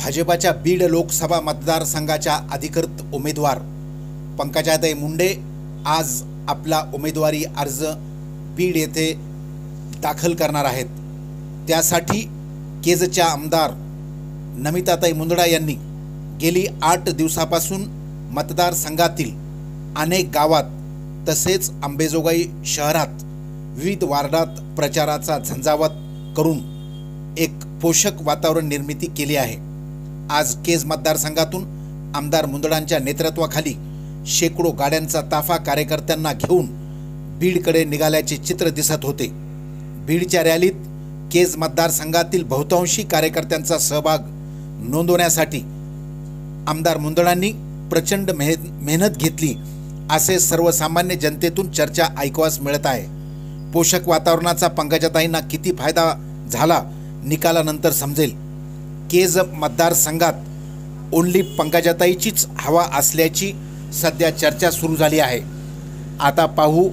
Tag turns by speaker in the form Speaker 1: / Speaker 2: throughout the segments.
Speaker 1: भाजपाच्या बीड लोकसभा मतदारसंघाच्या अधिकृत उमेदवार पंकजाताई मुंडे आज आपला उमेदवारी अर्ज बीड येथे दाखल करणार आहेत। त्यासाठी केजच्या आमदार नमिताताई मुंदडा यांनी गेली 8 दिवसापासून मतदारसंघातील अनेक गावात तसेच अंबेजोगाई शहरात विविध वार्डात प्रचाराचा झंझावात करून एक पोषक वातावरण निर्मिती केली आहे। आज केज मतदारसंघातून आमदार मुंदडांच्या नेतृत्वाखाली शेकडो गाड्यांचा ताफा कार्यकर्त्यांना घेऊन बीडकडे निघाल्याचे चित्र दिसत होते। बीडच्या रॅलीत केज मतदारसंघातील बहुतांशी कार्यकर्त्यांचा सहभाग नोंदवण्यासाठी आमदार मुंदडांनी प्रचंड मेहनत घेतली असे सर्वसामान्य जनतेतून चर्चा ऐकवास मिळत आहे। पोषक वातावरणाचा पंकजाताईंना किती फायदा झाला निकालानंतर समजेल। केज मतदारसंघात ओनली पंकजाताईचीच हवा असल्याची सध्या चर्चा सुरू झाली आहे। आता पाहू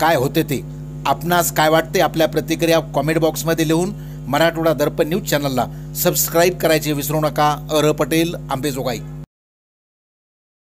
Speaker 1: काय होते ते। आपणास काय वाटते आपल्या प्रतिक्रिया कमेंट बॉक्समध्ये लिहून मराठवाडा दर्पण न्यूज चॅनलला सबस्क्राइब करायचे विसरू नका। पटेल, अंबेजोगाई।